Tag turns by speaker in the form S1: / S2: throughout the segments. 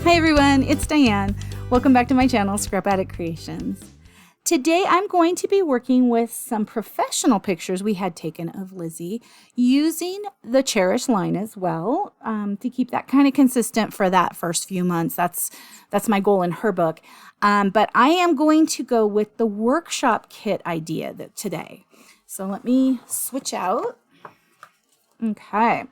S1: Hi everyone, it's Diane. Welcome back to my channel, Scrap Addict Creations. Today I'm going to be working with some professional pictures we had taken of Lizzie using the Cherish line as well to keep that kind of consistent for that first few months. That's my goal in her book. But I am going to go with the workshop kit idea today. So let me switch out. Okay.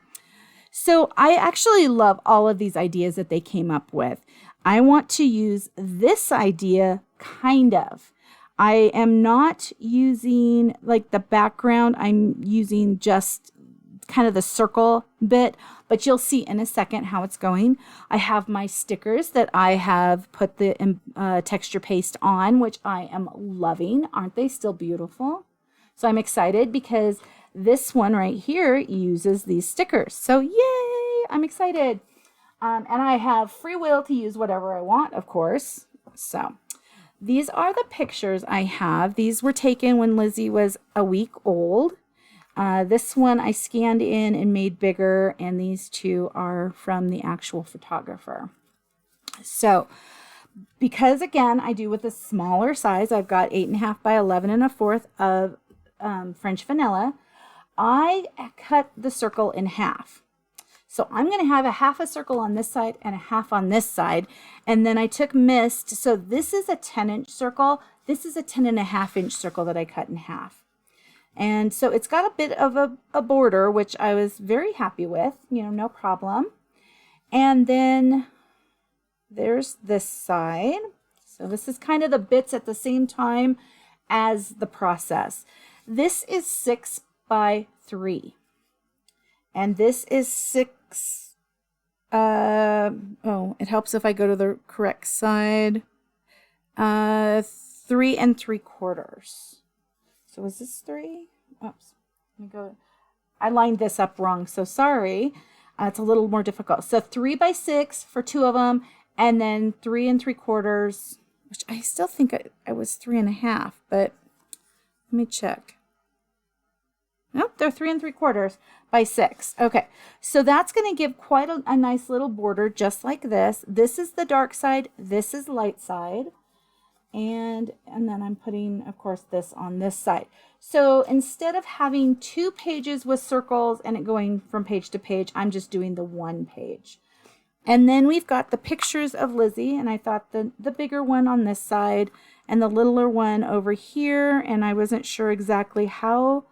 S1: So I actually love all of these ideas that they came up with. I want to use this idea kind of. I am not using like the background. I'm using just kind of the circle bit, but you'll see in a second how it's going. I have my stickers that I have put the texture paste on, which I am loving. Aren't they still beautiful? So I'm excited because this one right here uses these stickers. So yay, I'm excited. And I have free will to use whatever I want, of course. So these are the pictures I have. These were taken when Lizzie was a week old. This one I scanned in and made bigger, and these two are from the actual photographer. So because again, I do with a smaller size, I've got 8.5 by 11 1/4 of French vanilla. I cut the circle in half. So I'm going to have a half a circle on this side and a half on this side. And then I took mist. So this is a 10-inch circle. This is a 10.5-inch circle that I cut in half. And so it's got a bit of a border, which I was very happy with, no problem. And then there's this side. So this is kind of the bits at the same time as the process. This is 6 by 3. And this is 6. It helps if I go to the correct side. 3 3/4. So is this 3? Oops. Let me go. I lined this up wrong, so sorry. It's a little more difficult. So 3 by 6 for 2 of them, and then 3 3/4, which I still think I was 3.5, but let me check. Nope, they're 3 3/4 by 6. Okay, so that's going to give quite a nice little border just like this. This is the dark side. This is light side. And then I'm putting, of course, this on this side. So instead of having 2 pages with circles and it going from page to page, I'm just doing the 1 page. And then we've got the pictures of Lizzie, and I thought the bigger one on this side and the littler one over here, and I wasn't sure exactly how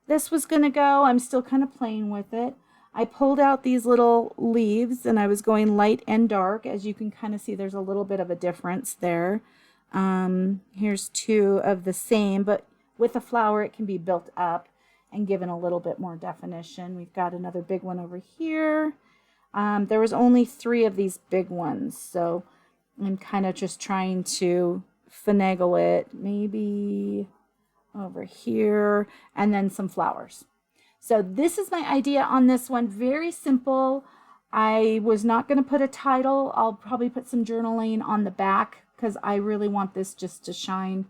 S1: this was going to go. I'm still kind of playing with it. I pulled out these little leaves and I was going light and dark. As you can kind of see, there's a little bit of a difference there. Here's 2 of the same, but with a flower it can be built up and given a little bit more definition. We've got another big one over here. There was only 3 of these big ones, so I'm kind of just trying to finagle it. Maybe over here, and then some flowers. So this is my idea on this one. Very simple. I was not going to put a title. I'll probably put some journaling on the back because I really want this just to shine.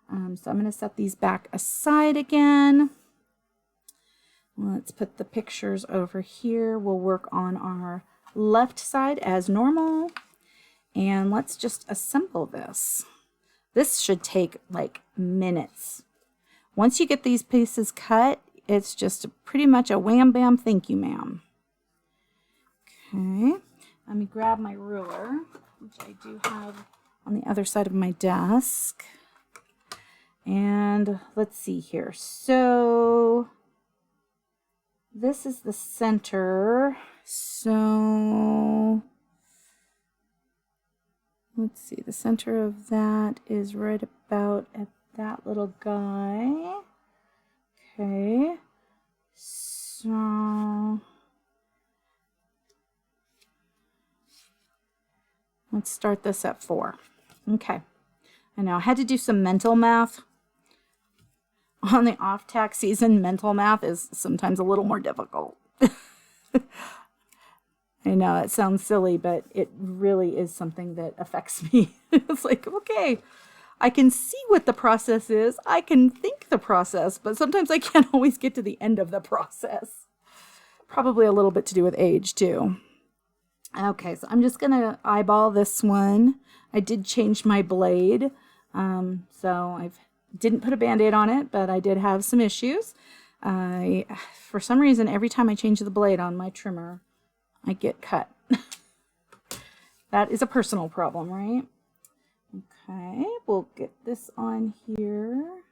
S1: So I'm going to set these back aside again. Let's put the pictures over here. We'll work on our left side as normal. And let's just assemble this. This should take like minutes. Once you get these pieces cut, it's just pretty much a wham bam thank you ma'am. Okay, let me grab my ruler, which I do have on the other side of my desk. And let's see here. So this is the center. So let's see, the center of that is right about at that little guy. Okay, so let's start this at 4. Okay, I know I had to do some mental math. On the off-tax season, mental math is sometimes a little more difficult. I know it sounds silly, but it really is something that affects me. It's like, okay, I can see what the process is. I can think the process, but sometimes I can't always get to the end of the process. Probably a little bit to do with age too. Okay, so I'm just gonna eyeball this one. I did change my blade, so I didn't put a band-aid on it, but I did have some issues. For some reason, every time I change the blade on my trimmer, I get cut. That is a personal problem, right? Okay, we'll get this on here,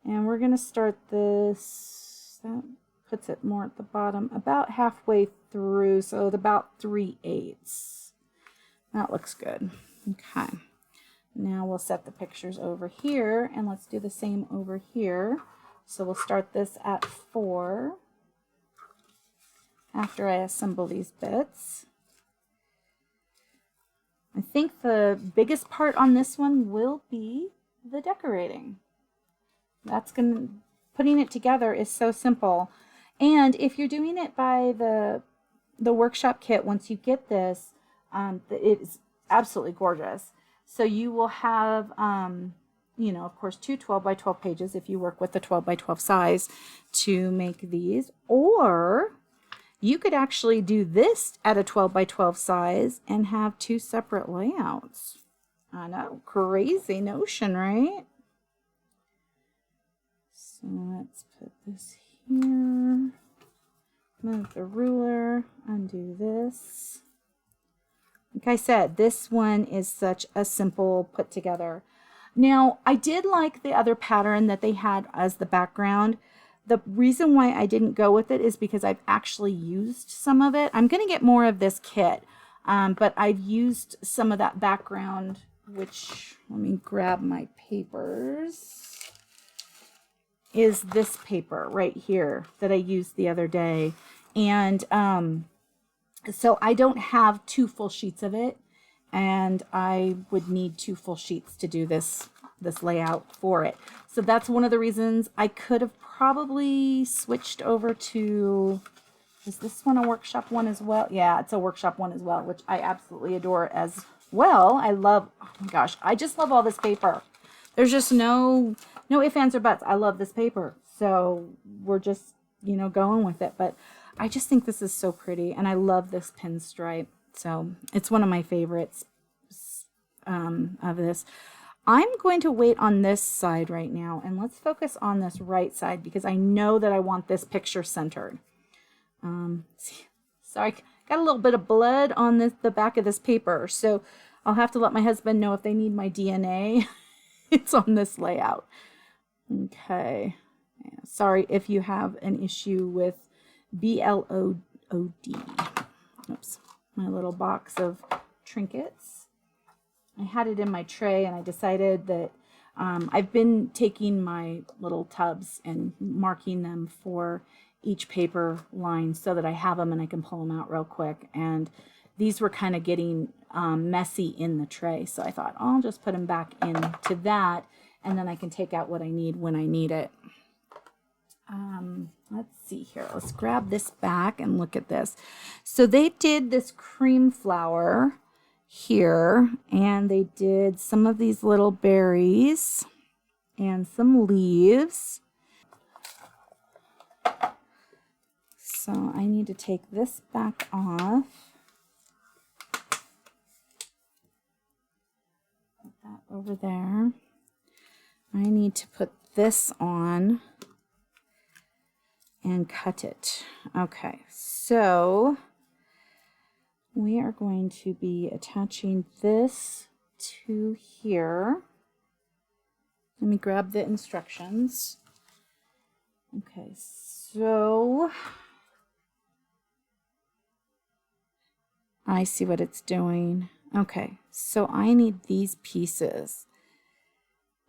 S1: and we're gonna start this. That puts it more at the bottom, about halfway through, so about 3/8. That looks good. Okay, now we'll set the pictures over here, and let's do the same over here. So we'll start this at 4 after I assemble these bits. I think the biggest part on this one will be the decorating. Putting it together is so simple. And if you're doing it by the workshop kit, once you get this, it's absolutely gorgeous. So you will have, you know, of course, 2 12 by 12 pages if you work with the 12 by 12 size to make these. Or you could actually do this at a 12 by 12 size and have 2 separate layouts. I know, crazy notion, right? So let's put this here, move the ruler, undo this. Like I said, this one is such a simple put together. Now, I did like the other pattern that they had as the background. The reason why I didn't go with it is because I've actually used some of it. I'm going to get more of this kit, but I've used some of that background, which, let me grab my papers, is this paper right here that I used the other day. And so I don't have 2 full sheets of it, and I would need 2 full sheets to do this layout for it. So that's one of the reasons I could have probably switched over to, is this one a workshop one as well? Yeah, it's a workshop one as well, which I absolutely adore as well. I love, oh my gosh, I just love all this paper. There's just no ifs, ands, or buts. I love this paper. So we're just, you know, going with it. But I just think this is so pretty, and I love this pinstripe. So it's one of my favorites of this. I'm going to wait on this side right now, and let's focus on this right side because I know that I want this picture centered. Sorry, got a little bit of blood on the back of this paper, so I'll have to let my husband know if they need my DNA. It's on this layout. Okay. Yeah, sorry if you have an issue with BLOOD. Oops. My little box of trinkets. I had it in my tray, and I decided that I've been taking my little tubs and marking them for each paper line so that I have them and I can pull them out real quick. And these were kind of getting messy in the tray. So I thought, I'll just put them back into that, and then I can take out what I need when I need it. Let's see here. Let's grab this back and look at this. So they did this cream flower here, and they did some of these little berries and some leaves. So I need to take this back off. Put that over there. I need to put this on and cut it. Okay, so we are going to be attaching this to here. Let me grab the instructions. Okay, so I see what it's doing. Okay, so I need these pieces.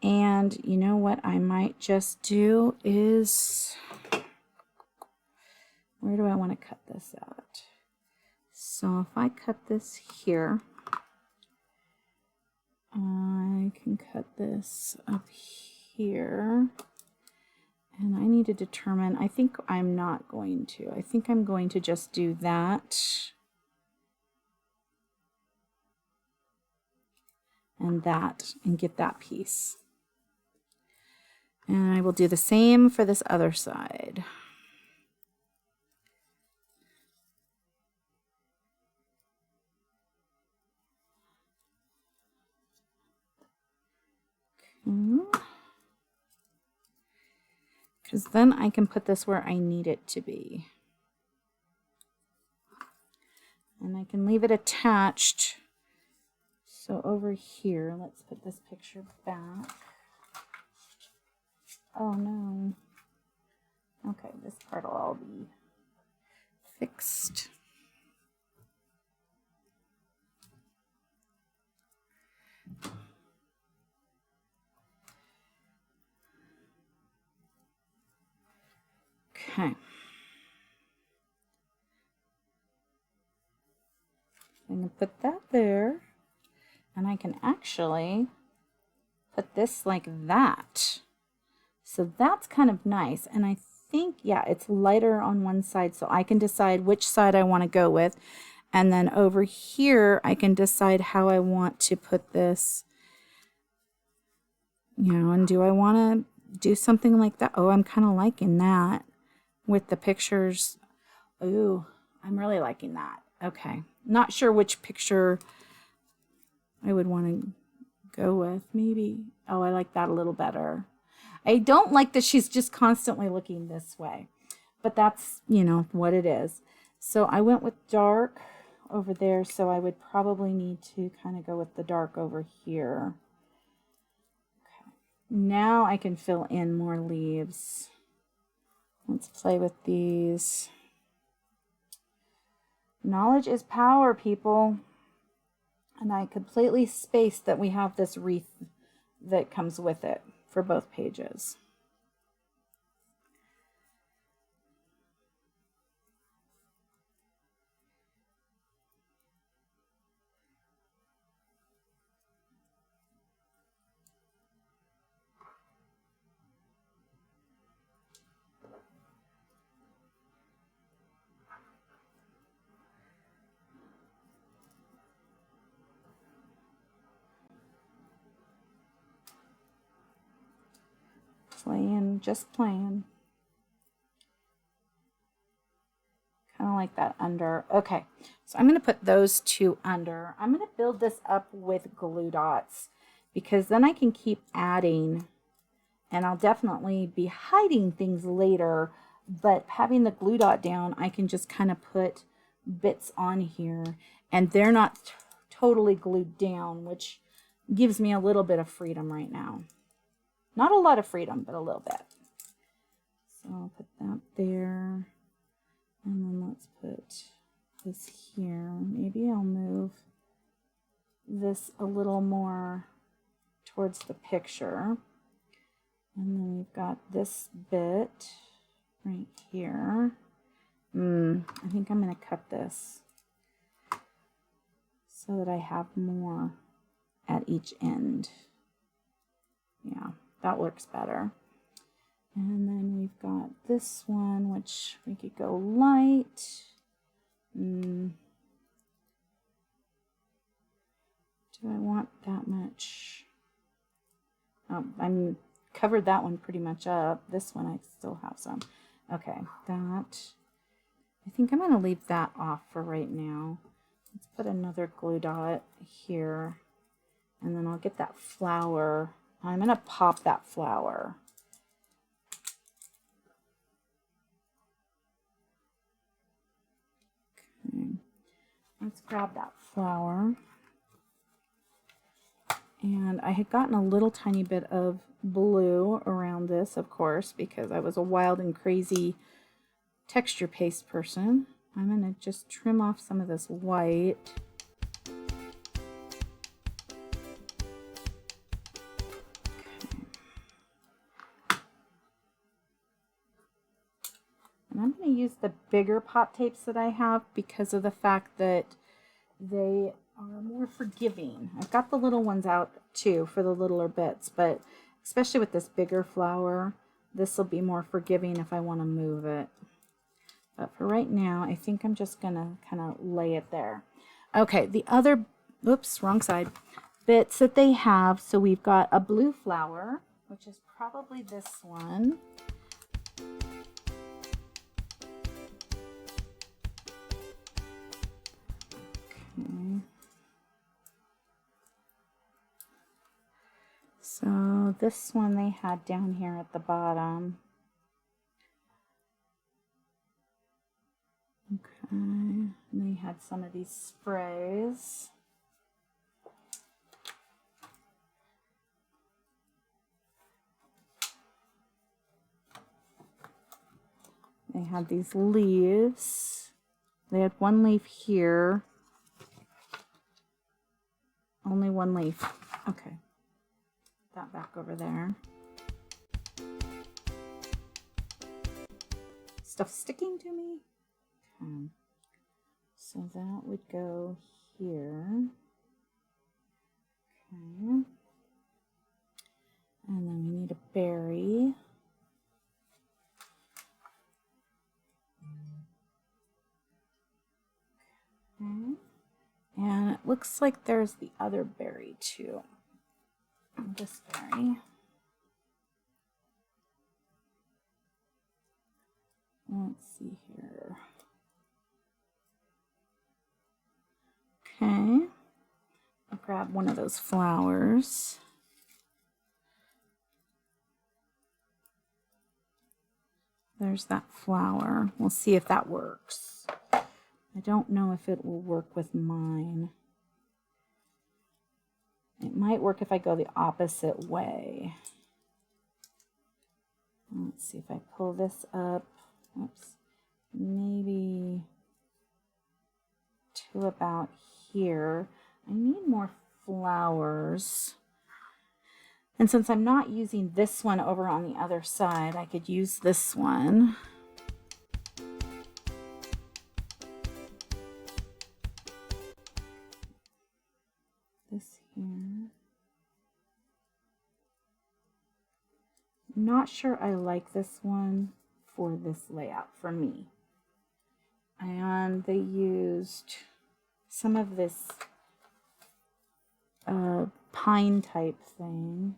S1: And you know what I might just do is, where do I want to cut this out? So if I cut this here, I can cut this up here. And I need to determine, I think I'm not going to. I think I'm going to just do that. And that, and get that piece. And I will do the same for this other side. because then I can put this where I need it to be. And I can leave it attached. So over here, let's put this picture back. Oh no. Okay, this part will all be fixed. Okay. I'm going to put that there, and I can actually put this like that. So that's kind of nice, and I think, yeah, it's lighter on one side, so I can decide which side I want to go with. And then over here, I can decide how I want to put this, you know, and do I want to do something like that? Oh, I'm kind of liking that with the pictures. Ooh, I'm really liking that. Okay, not sure which picture I would want to go with. Maybe, oh, I like that a little better. I don't like that she's just constantly looking this way, but that's, you know, what it is. So I went with dark over there, so I would probably need to kind of go with the dark over here. Okay. Now I can fill in more leaves. Let's play with these. Knowledge is power, people. And I completely spaced that we have this wreath that comes with it for both pages. Playing, just playing. Kind of like that under. Okay, so I'm going to put those two under. I'm going to build this up with glue dots because then I can keep adding, and I'll definitely be hiding things later, but having the glue dot down, I can just kind of put bits on here and they're not totally glued down, which gives me a little bit of freedom right now. Not a lot of freedom, but a little bit. So I'll put that there. And then let's put this here. Maybe I'll move this a little more towards the picture. And then we've got this bit right here. I think I'm going to cut this so that I have more at each end. Yeah, that works better. And then we've got this one, which we could go light. Do I want that much? I'm covered that one pretty much up. This one I still have some. Okay, that. I think I'm going to leave that off for right now. Let's put another glue dot here. And then I'll get that flower. I'm going to pop that flower. Okay. Let's grab that flower. And I had gotten a little tiny bit of blue around this, of course, because I was a wild and crazy texture paste person. I'm going to just trim off some of this white. And I'm going to use the bigger pop tapes that I have because of the fact that they are more forgiving. I've got the little ones out too for the littler bits, but especially with this bigger flower, this will be more forgiving if I want to move it. But for right now, I think I'm just going to kind of lay it there. Okay, the other, oops, wrong side, bits that they have. So we've got a blue flower, which is probably this one. Okay. So this one they had down here at the bottom. And they had some of these sprays. They had these leaves. They had one leaf here. Only one leaf. Okay. Put that back over there. Stuff sticking to me. Okay. So that would go here. Okay. And then we need a berry. Okay. And it looks like there's the other berry too. This berry. Let's see here. Okay. I'll grab one of those flowers. There's that flower. We'll see if that works. I don't know if it will work with mine. It might work if I go the opposite way. Let's see if I pull this up. Oops. Maybe to about here. I need more flowers. And since I'm not using this one over on the other side, I could use this one. This here. I'm not sure I like this one for this layout for me. And they used some of this pine type thing.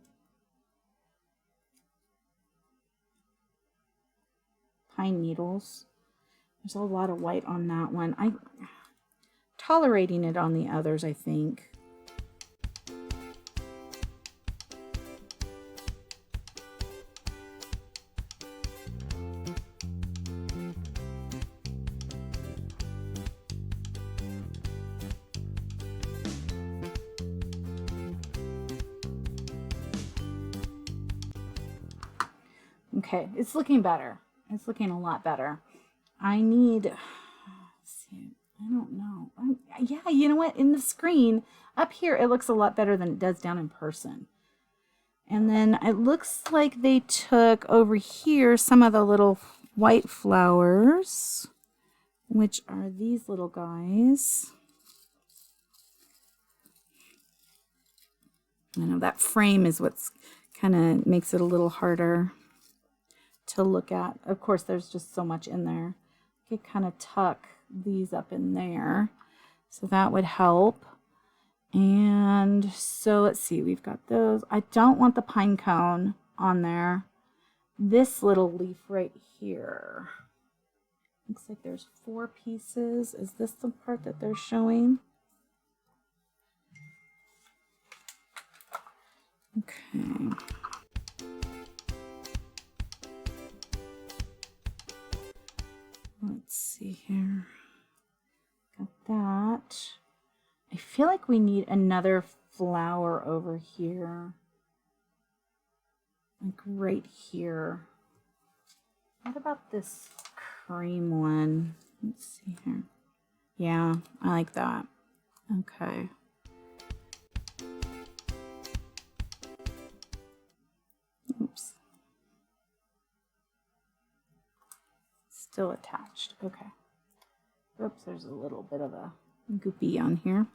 S1: Pine needles. There's a lot of white on that one. I'm tolerating it on the others, I think. Okay, it's looking better. It's looking a lot better. I need, let's see, I don't know. Yeah, you know what? In the screen, up here, it looks a lot better than it does down in person. And then it looks like they took over here some of the little white flowers, which are these little guys. I know that frame is what's kind of makes it a little harder to look at. Of course, there's just so much in there. I could kind of tuck these up in there, so that would help. And so let's see, we've got those. I don't want the pine cone on there. This little leaf right here. Looks like there's 4 pieces. Is this the part that they're showing? Okay. Let's see here. Got that. I feel like we need another flower over here. Like right here. What about this cream one? Let's see here. Yeah, I like that. Okay. Oops. Still attached. Okay. Oops, there's a little bit of a goopy on here.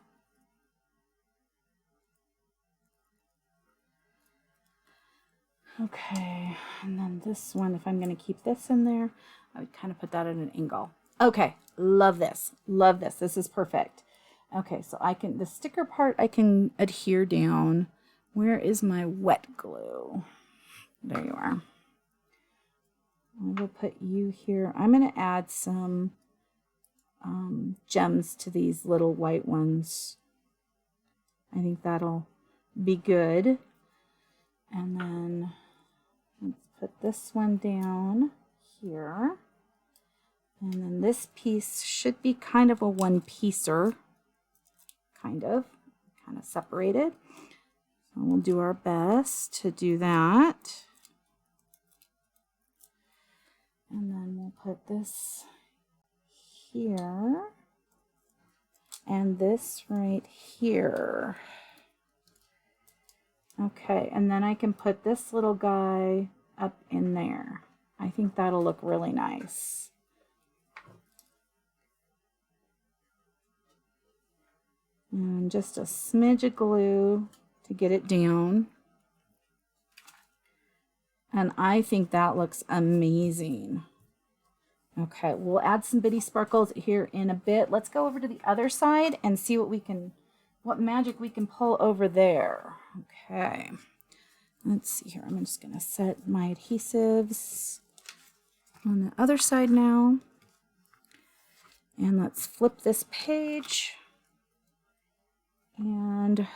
S1: Okay, and then this one, if I'm going to keep this in there, I would kind of put that at an angle. Okay, love this. Love this. This is perfect. Okay, so I can, the sticker part I can adhere down. Where is my wet glue? There you are. I will put you here. I'm going to add some gems to these little white ones. I think that'll be good. And then let's put this one down here. And then this piece should be kind of a one-piecer, kind of separated. So we'll do our best to do that. And then we'll put this here and this right here. Okay, and then I can put this little guy up in there. I think that'll look really nice. And just a smidge of glue to get it down. And I think that looks amazing. Okay, we'll add some bitty sparkles here in a bit. Let's go over to the other side and see what magic we can pull over there. Okay, let's see here. I'm just gonna set my adhesives on the other side now. And let's flip this page. And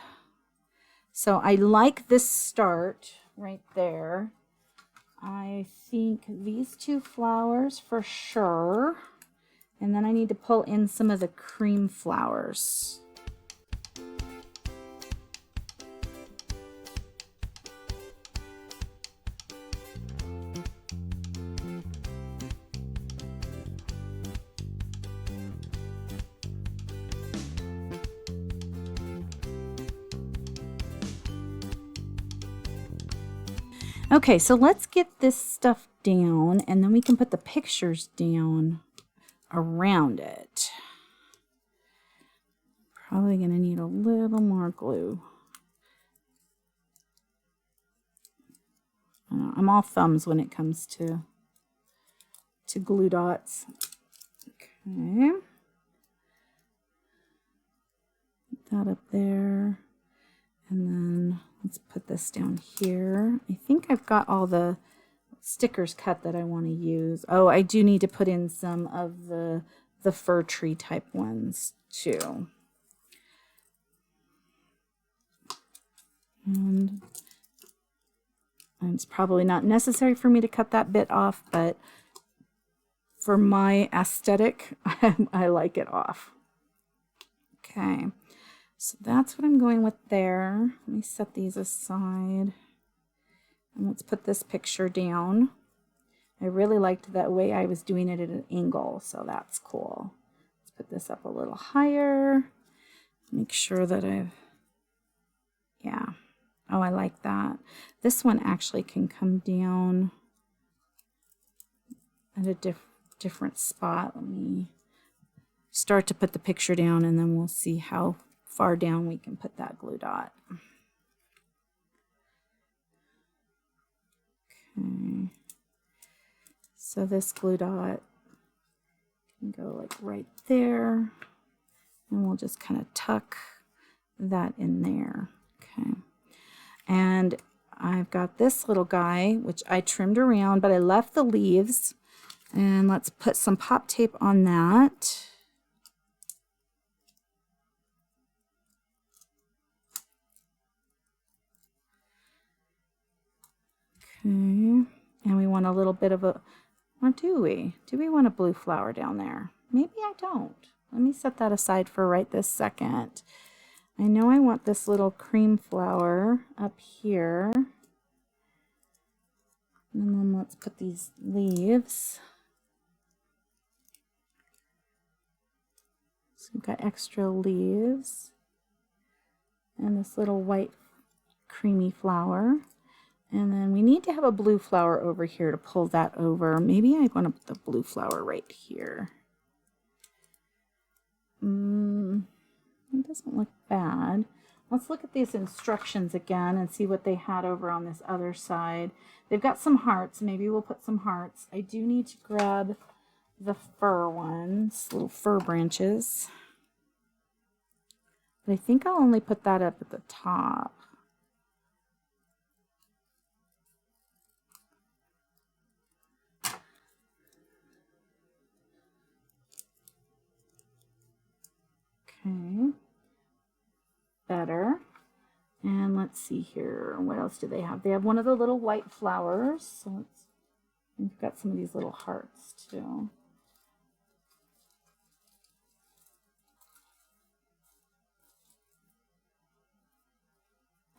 S1: so I like this start right there. I think these two flowers for sure. And then I need to pull in some of the cream flowers. Okay, so let's get this stuff down and then we can put the pictures down around it. Probably going to need a little more glue. I'm all thumbs when it comes to glue dots. Okay. Put that up there. And then let's put this down here. I think I've got all the stickers cut that I want to use. Oh, I do need to put in some of the fir tree type ones too. And it's probably not necessary for me to cut that bit off, but for my aesthetic, I like it off. Okay. So that's what I'm going with there. Let me set these aside. And let's put this picture down. I really liked that way I was doing it at an angle, so that's cool. Let's put this up a little higher. Make sure that yeah. Oh, I like that. This one actually can come down at a different spot. Let me start to put the picture down and then we'll see how far down we can put that glue dot. Okay. So this glue dot can go like right there. And we'll just kind of tuck that in there. Okay. And I've got this little guy, which I trimmed around, but I left the leaves. And let's put some pop tape on that. Okay, and we want a little bit of a, or do we? Do we want a blue flower down there? Maybe I don't. Let me set that aside for right this second. I know I want this little cream flower up here. And then let's put these leaves. So we've got extra leaves. And this little white creamy flower. And then we need to have a blue flower over here to pull that over. Maybe I want to put the blue flower right here. It doesn't look bad. Let's look at these instructions again and see what they had over on this other side. They've got some hearts. Maybe we'll put some hearts. I do need to grab the fir ones, little fir branches. But I think I'll only put that up at the top. Okay, better. And let's see here, what else do they have? They have one of the little white flowers. So we've got some of these little hearts too.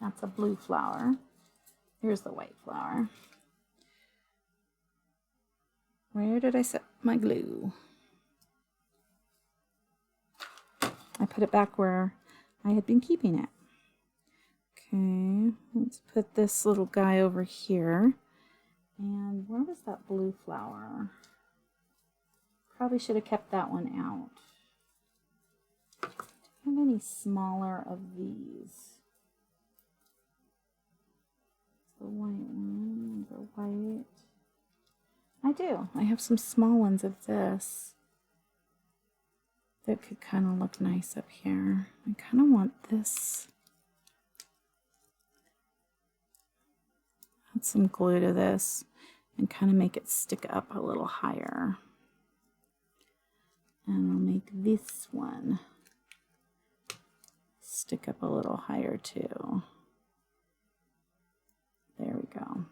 S1: That's a blue flower. Here's the white flower. Where did I set my glue? I put it back where I had been keeping it. Okay, let's put this little guy over here. And where was that blue flower? Probably should have kept that one out. How many smaller of these? The white one, the white. I do. I have some small ones of this that could kind of look nice up here. I kind of want this. Add some glue to this and kind of make it stick up a little higher. And I'll make this one stick up a little higher too. There we go.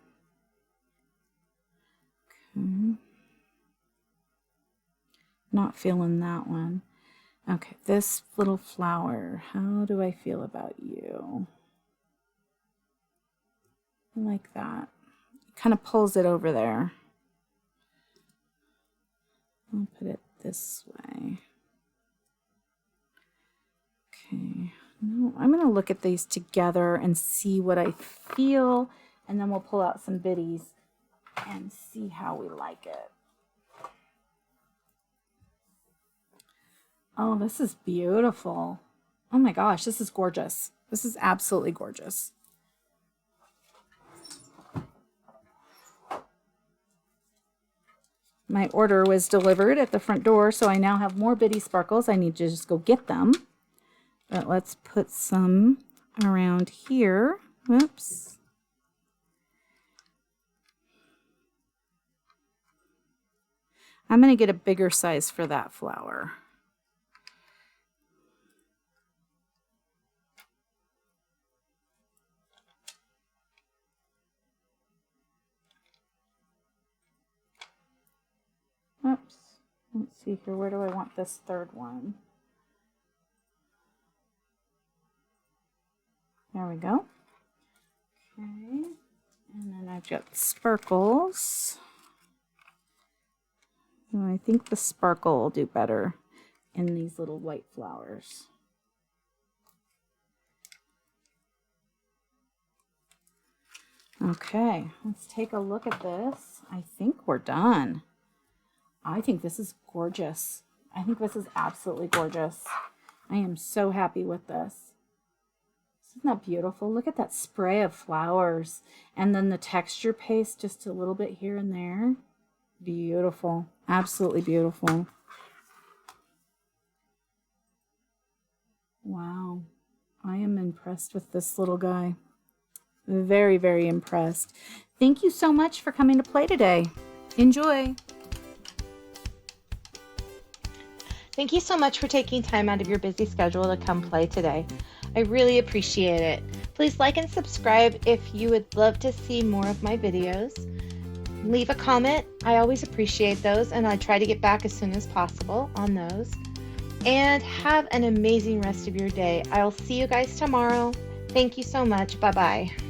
S1: Okay. Not feeling that one. Okay, this little flower, how do I feel about you? I like that. It kind of pulls it over there. I'll put it this way. Okay, no, I'm going to look at these together and see what I feel, and then we'll pull out some biddies and see how we like it. Oh, this is beautiful. Oh my gosh, this is gorgeous. This is absolutely gorgeous. My order was delivered at the front door, so I now have more Biddy Sparkles. I need to just go get them. But let's put some around here. Whoops. I'm going to get a bigger size for that flower. Oops. Let's see here. Where do I want this third one? There we go. Okay. And then I've got sparkles. And I think the sparkle will do better in these little white flowers. Okay, let's take a look at this. I think we're done. I think this is gorgeous. I think this is absolutely gorgeous. I am so happy with this. Isn't that beautiful? Look at that spray of flowers. And then the texture paste just a little bit here and there. Beautiful. Absolutely beautiful. Wow. I am impressed with this little guy. Very, very impressed. Thank you so much for coming to play today. Enjoy.
S2: Thank you so much for taking time out of your busy schedule to come play today. I really appreciate it. Please like and subscribe if you would love to see more of my videos. Leave a comment. I always appreciate those, and I try to get back as soon as possible on those. And have an amazing rest of your day. I'll see you guys tomorrow. Thank you so much. Bye-bye.